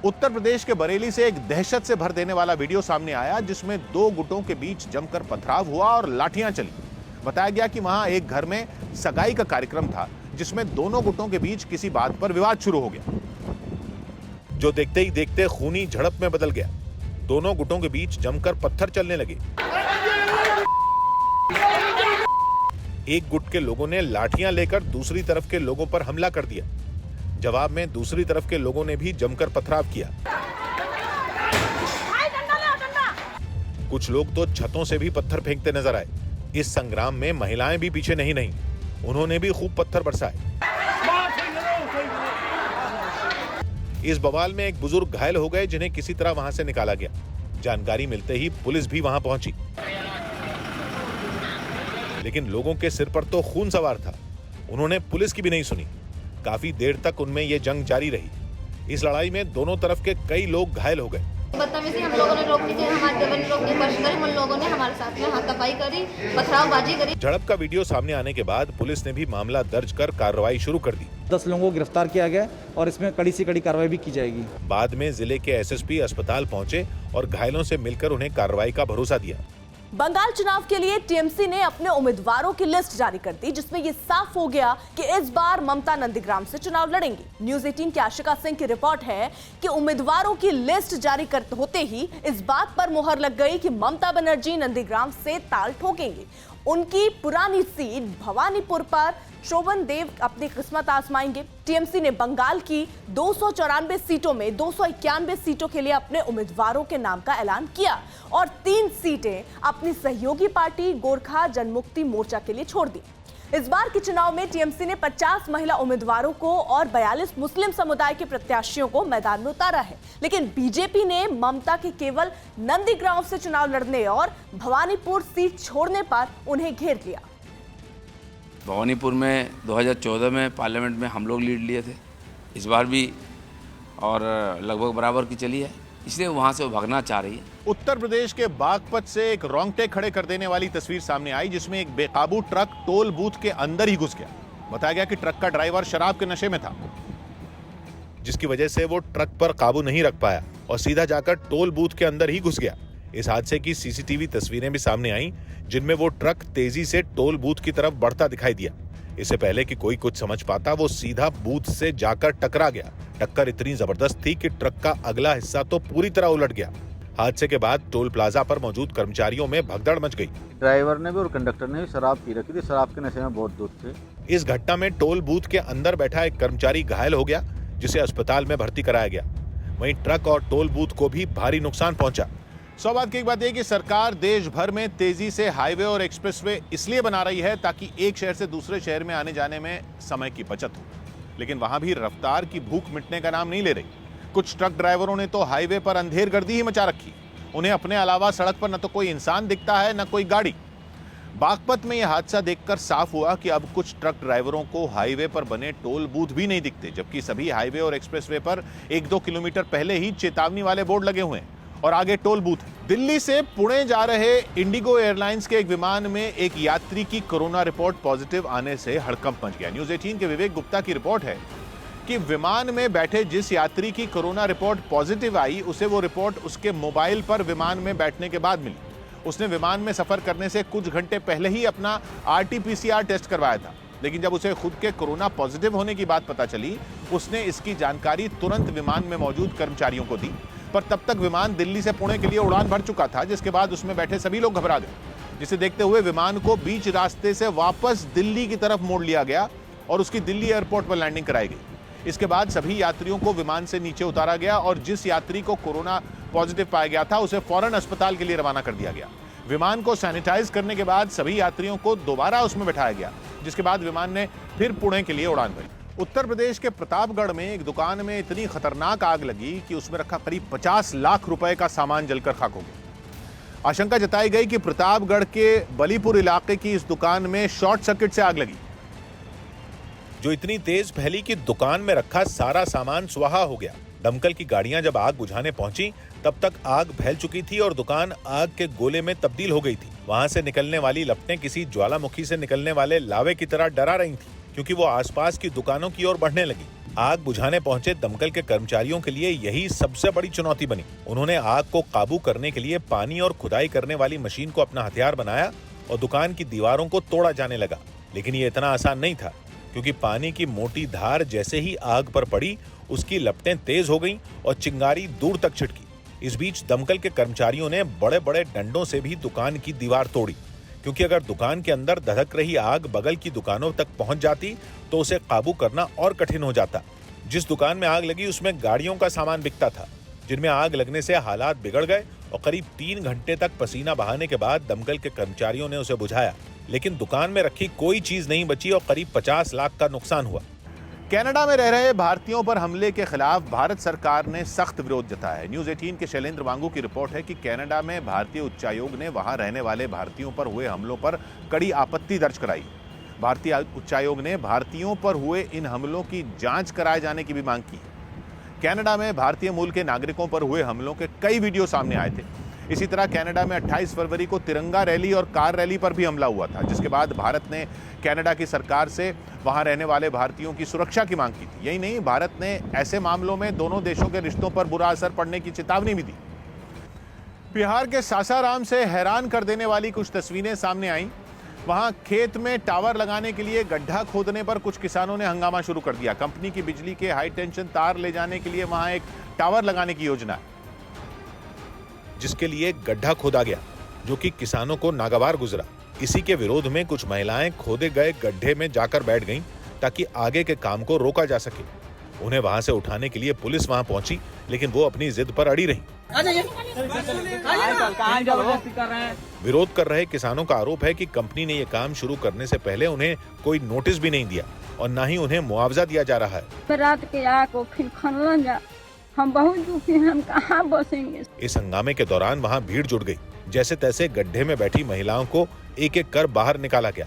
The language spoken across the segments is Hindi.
उत्तर प्रदेश के बरेली से एक दहशत से भर देने वाला वीडियो सामने आया जिसमें दो गुटों के बीच जमकर पथराव हुआ और लाठियां चली। बताया गया कि वहां एक घर में सगाई का कार्यक्रम था जिसमें दोनों गुटों के बीच किसी बात पर विवाद शुरू हो गया, जो देखते ही देखते खूनी झड़प में बदल गया। दोनों गुटों के बीच जमकर पत्थर चलने लगे। एक गुट के लोगों ने लाठियां लेकर दूसरी तरफ के लोगों पर हमला कर दिया। जवाब में दूसरी तरफ के लोगों ने भी जमकर पथराव किया। कुछ लोग तो छतों से भी पत्थर फेंकते नजर आए। इस संग्राम में महिलाएं भी पीछे नहीं रहीं। उन्होंने भी खूब पत्थर बरसाए। इस बवाल में एक बुजुर्ग घायल हो गए जिन्हें किसी तरह वहां से निकाला गया। जानकारी मिलते ही पुलिस भी वहां पहुंची, लेकिन लोगों के सिर पर तो खून सवार था। उन्होंने पुलिस की भी नहीं सुनी। काफी देर तक उनमें यह जंग जारी रही। इस लड़ाई में दोनों तरफ के कई लोग घायल हो गए। बदतमीजी हम लोगों ने रोकनी थी, हमारे देवर ने रोकने की कोशिश करी, उन लोगों ने हमारे साथ में हाथापाई करी, पथरावबाजी करी। झड़प का वीडियो सामने आने के बाद पुलिस ने भी मामला दर्ज कर कार्रवाई शुरू कर दी। 10 लोगों को गिरफ्तार किया गया और इसमें कड़ी से कड़ी कार्रवाई भी की जाएगी। बाद में जिले के एसएसपी अस्पताल पहुंचे और घायलों से मिलकर उन्हें कार्रवाई का भरोसा दिया। बंगाल चुनाव के लिए टीएमसी ने अपने उम्मीदवारों की लिस्ट जारी कर दी, जिसमें यह साफ हो गया कि इस बार ममता नंदीग्राम से चुनाव लड़ेंगी। न्यूज 18 की आशिका सिंह की रिपोर्ट है कि उम्मीदवारों की लिस्ट जारी होते ही इस बात पर मुहर लग गई कि ममता बनर्जी नंदीग्राम से ताल ठोकेंगी। उनकी पुरानी सीट भवानीपुर पर शोभन देव अपनी किस्मत आजमाएंगे। टीएमसी ने बंगाल की 294 सीटों में 291 सीटों के लिए अपने उम्मीदवारों के नाम का ऐलान किया और 3 सीटें अपनी सहयोगी पार्टी गोरखा जनमुक्ति मोर्चा के लिए छोड़ दी। इस बार के चुनाव में टीएमसी ने 50 महिला उम्मीदवारों को और 42 मुस्लिम समुदाय के प्रत्याशियों को मैदान में उतारा है, लेकिन बीजेपी ने ममता के केवल नंदीग्राम से चुनाव लड़ने और भवानीपुर सीट छोड़ने पर उन्हें घेर लिया। भवानीपुर में 2014 में पार्लियामेंट में हम लोग लीड लिए थे, इस बार भी और लगभग बराबर की चली है, इसलिए वहां से वो भागना चाह रही है। उत्तर प्रदेश के बागपत से एक रोंगटे खड़े कर देने वाली तस्वीर सामने आई जिसमें एक बेकाबू ट्रक टोल बूथ के अंदर ही घुस गया। बताया गया कि ट्रक का ड्राइवर शराब के नशे में था, जिसकी वजह से वो ट्रक पर काबू नहीं रख पाया और सीधा जाकर टोल बूथ के अंदर ही घुस गया। इस हादसे की सीसीटीवी तस्वीरें भी सामने आई जिनमें वो ट्रक तेजी से टोल बूथ की तरफ बढ़ता दिखाई दिया। इससे पहले कि कोई कुछ समझ पाता, वो सीधा बूथ से जाकर टकरा गया। टक्कर इतनी जबरदस्त थी कि ट्रक का अगला हिस्सा तो पूरी तरह उलट गया। हादसे के बाद टोल प्लाजा पर मौजूद कर्मचारियों में भगदड़ मच गई। ड्राइवर ने भी और कंडक्टर ने भी शराब पी रखी थी, शराब के नशे में बहुत दूर थे। इस घटना में टोल बूथ के अंदर बैठा एक कर्मचारी घायल हो गया, जिसे अस्पताल में भर्ती कराया गया। वहीं ट्रक और टोल बूथ को भी भारी नुकसान पहुंचा। सौभाग्य की बात यह कि सरकार देश भर में तेजी से हाईवे और एक्सप्रेसवे इसलिए बना रही है ताकि एक शहर से दूसरे शहर में आने जाने में समय की बचत हो, लेकिन वहां भी रफ्तार की भूख मिटने का नाम नहीं ले रही। कुछ ट्रक ड्राइवरों ने तो हाईवे पर अंधेरगर्दी ही मचा रखी। उन्हें अपने अलावा सड़क पर न तो कोई इंसान दिखता है न कोई गाड़ी। बागपत में यह हादसा देखकर साफ हुआ कि अब कुछ ट्रक ड्राइवरों को हाईवे पर बने टोल बूथ भी नहीं दिखते, जबकि सभी हाईवे और एक्सप्रेसवे पर 1-2 किलोमीटर पहले ही चेतावनी वाले बोर्ड लगे हुए हैं और आगे टोल बूथ। दिल्ली से पुणे जा रहे इंडिगो एयरलाइंस के एक विमान में एक यात्री की कोरोना रिपोर्ट पॉजिटिव आने से हड़कंप मच गया। न्यूज 18 के विवेक गुप्ता की रिपोर्ट है कि विमान में बैठे जिस यात्री की कोरोना रिपोर्ट पॉजिटिव आई, उसे वो रिपोर्ट उसके मोबाइल पर विमान में बैठने के बाद मिली। उसने विमान में सफर करने से कुछ घंटे पहले ही अपना RT-PCR टेस्ट करवाया था, लेकिन जब उसे खुद के कोरोना पॉजिटिव होने की बात पता चली, उसने इसकी जानकारी तुरंत विमान में मौजूद कर्मचारियों को दी। पर तब तक विमान दिल्ली से पुणे के लिए उड़ान भर चुका था, जिसके बाद उसमें बैठे सभी लोग घबरा गए, जिसे देखते हुए विमान को बीच रास्ते से वापस दिल्ली की तरफ मोड़ लिया गया और उसकी दिल्ली एयरपोर्ट पर लैंडिंग कराई गई। इसके बाद सभी यात्रियों को विमान से नीचे उतारा गया और जिस यात्री को कोरोना पॉजिटिव पाया गया था उसे फौरन अस्पताल के लिए रवाना कर दिया गया। विमान को सैनिटाइज करने के बाद सभी यात्रियों को दोबारा उसमें बैठाया गया, जिसके बाद विमान ने फिर पुणे के लिए उड़ान भरी। उत्तर प्रदेश के प्रतापगढ़ में एक दुकान में इतनी खतरनाक आग लगी कि उसमें रखा करीब 50 लाख रुपए का सामान जलकर खाक हो गया। आशंका जताई गई कि प्रतापगढ़ के बलीपुर इलाके की इस दुकान में शॉर्ट सर्किट से आग लगी, जो इतनी तेज फैली कि दुकान में रखा सारा सामान स्वाहा हो गया। दमकल की गाड़ियां जब आग बुझाने पहुंची तब तक आग फैल चुकी थी और दुकान आग के गोले में तब्दील हो गई थी। वहां से निकलने वाली लपटें किसी ज्वालामुखी से निकलने वाले लावे की तरह डरा रही थी, क्योंकि वो आसपास की दुकानों की ओर बढ़ने लगी। आग बुझाने पहुंचे दमकल के कर्मचारियों के लिए यही सबसे बड़ी चुनौती बनी। उन्होंने आग को काबू करने के लिए पानी और खुदाई करने वाली मशीन को अपना हथियार बनाया और दुकान की दीवारों को तोड़ा जाने लगा। लेकिन ये इतना आसान नहीं था, क्योंकि पानी की मोटी धार जैसे ही आग पर पड़ी, उसकी लपटें तेज हो गईं और चिंगारी दूर तक छिटकी। इस बीच दमकल के कर्मचारियों ने बड़े बड़े डंडों से भी दुकान की दीवार तोड़ी, क्योंकि अगर दुकान के अंदर धधक रही आग बगल की दुकानों तक पहुंच जाती तो उसे काबू करना और कठिन हो जाता। जिस दुकान में आग लगी उसमें गाड़ियों का सामान बिकता था, जिनमें आग लगने से हालात बिगड़ गए और करीब 3 घंटे तक पसीना बहाने के बाद दमकल के कर्मचारियों ने उसे बुझाया, लेकिन दुकान में रखी कोई चीज नहीं बची और करीब 50 लाख का नुकसान हुआ। कनाडा में रह रहे भारतीयों पर हमले के खिलाफ भारत सरकार ने सख्त विरोध जताया है। न्यूज 18 के शैलेंद्र वांगू की रिपोर्ट है कि कनाडा में भारतीय उच्चायोग ने वहां रहने वाले भारतीयों पर हुए हमलों पर कड़ी आपत्ति दर्ज कराई। भारतीय उच्चायोग ने भारतीयों पर हुए इन हमलों की जांच कराए जाने की भी मांग की। कनाडा में भारतीय मूल के नागरिकों पर हुए हमलों के कई वीडियो सामने आए थे। इसी तरह कनाडा में 28 फरवरी को तिरंगा रैली और कार रैली पर भी हमला हुआ था, जिसके बाद भारत ने कनाडा की सरकार से वहां रहने वाले भारतीयों की सुरक्षा की मांग की थी। यही नहीं, भारत ने ऐसे मामलों में दोनों देशों के रिश्तों पर बुरा असर पड़ने की चेतावनी भी दी। बिहार के सासाराम से हैरान कर देने वाली कुछ तस्वीरें सामने आईं। वहां खेत में टावर लगाने के लिए गड्ढा खोदने पर कुछ किसानों ने हंगामा शुरू कर दिया। कंपनी की बिजली के हाई टेंशन तार ले जाने के लिए वहां एक टावर लगाने की योजना है, जिसके लिए गड्ढा खोदा गया, जो कि किसानों को नागवार गुजरा। इसी के विरोध में कुछ महिलाएं खोदे गए गड्ढे में जाकर बैठ गईं, ताकि आगे के काम को रोका जा सके। उन्हें वहां से उठाने के लिए पुलिस वहां पहुंची, लेकिन वो अपनी जिद पर अड़ी रही। विरोध कर रहे किसानों का आरोप है कि कंपनी ने यह काम शुरू करने से पहले उन्हें कोई नोटिस भी नहीं दिया और न ही उन्हें मुआवजा दिया जा रहा है। रात के आको फिर खनलन जा, हम बहुत दुखी हैं, हम कहाँ बसेंगे। इस हंगामे के दौरान वहां भीड़ जुट गई। जैसे तैसे गड्ढे में बैठी महिलाओं को एक एक कर बाहर निकाला गया।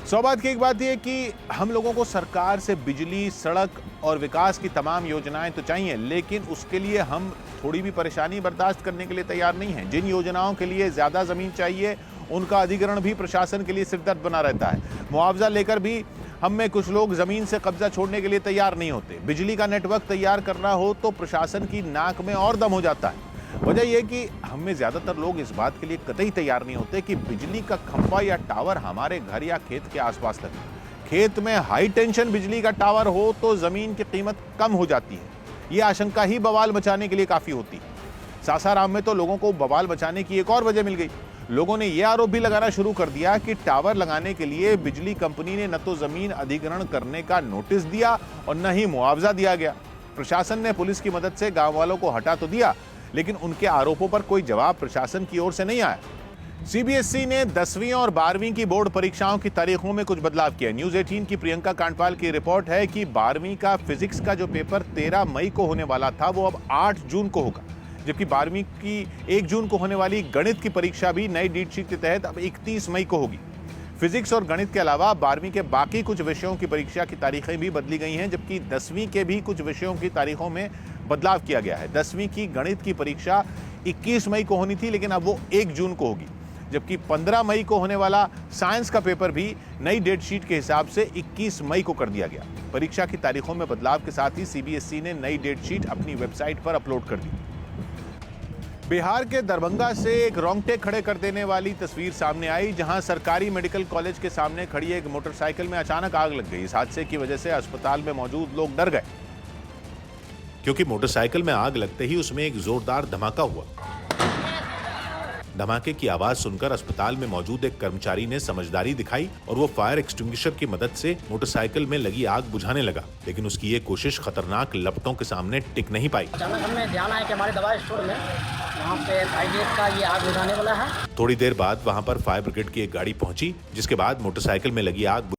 सौभाग्य की एक बात यह कि हम लोगों को सरकार से बिजली, सड़क और विकास की तमाम योजनाएं तो चाहिए, लेकिन उसके लिए हम थोड़ी भी परेशानी बर्दाश्त करने के लिए तैयार नहीं हैं। जिन योजनाओं के लिए ज्यादा जमीन चाहिए, उनका अधिग्रहण भी प्रशासन के लिए सिरदर्द बना रहता है। मुआवजा लेकर भी हम में कुछ लोग जमीन से कब्जा छोड़ने के लिए तैयार नहीं होते। बिजली का नेटवर्क तैयार करना हो तो प्रशासन की नाक में और दम हो जाता है। वजह यह कि हम में ज्यादातर लोग इस बात के लिए कतई तैयार नहीं होते कि बिजली का खंभा या टावर हमारे घर या खेत के आसपास लगे। खेत में हाई टेंशन बिजली का टावर हो तो जमीन की कीमत कम हो जाती है। ये आशंका ही बवाल मचाने के लिए काफी होती है। सासाराम में तो लोगों को बवाल मचाने की एक और वजह मिल गई। लोगों ने यह आरोप भी लगाना शुरू कर दिया कि टावर लगाने के लिए बिजली कंपनी ने न तो जमीन अधिग्रहण करने का नोटिस दिया और न ही मुआवजा दिया गया। प्रशासन ने पुलिस की मदद से गांव वालों को हटा तो दिया, लेकिन उनके आरोपों पर कोई जवाब प्रशासन की ओर से नहीं आया। सीबीएसई ने 10वीं और 12वीं की बोर्ड परीक्षाओं की तारीखों में कुछ बदलाव किया। न्यूज 18 की प्रियंका कांडपाल की रिपोर्ट है कि 12वीं का फिजिक्स का जो पेपर 13 मई को होने वाला था, वो अब 8 जून को होगा, जबकि 12वीं की 1 जून को होने वाली गणित की परीक्षा भी नई डेट शीट के तहत अब 31 मई को होगी। फिजिक्स और गणित के अलावा 12वीं के बाकी कुछ विषयों की परीक्षा की तारीखें भी बदली गई हैं, जबकि 10वीं के भी कुछ विषयों की तारीखों में बदलाव किया गया है। 10वीं की गणित की परीक्षा 21 मई को होनी थी, लेकिन अब वो 1 जून को होगी, जबकि 15 मई को होने वाला साइंस का पेपर भी नई डेट शीट के हिसाब से 21 मई को कर दिया गया। परीक्षा की तारीखों में बदलाव के साथ ही सीबीएसई ने नई डेट शीट अपनी वेबसाइट पर अपलोड कर दी। बिहार के दरभंगा से एक रोंगटे खड़े कर देने वाली तस्वीर सामने आई, जहां सरकारी मेडिकल कॉलेज के सामने खड़ी एक मोटरसाइकिल में अचानक आग लग गई। इस हादसे की वजह से अस्पताल में मौजूद लोग डर गए, क्योंकि मोटरसाइकिल में आग लगते ही उसमें एक जोरदार धमाका हुआ। धमाके की आवाज सुनकर अस्पताल में मौजूद एक कर्मचारी ने समझदारी दिखाई और वो फायर एक्सटिंग्विशर की मदद से मोटरसाइकिल में लगी आग बुझाने लगा, लेकिन उसकी ये कोशिश खतरनाक लपटों के सामने टिक नहीं पाई। अचानक हमें ध्यान आया कि हमारे दवा स्टोर में वहाँ पे फायर का ये आग बुझाने वाला है। थोड़ी देर बाद वहाँ पर फायर ब्रिगेड की एक गाड़ी पहुंची, जिसके बाद मोटरसाइकिल में लगी आग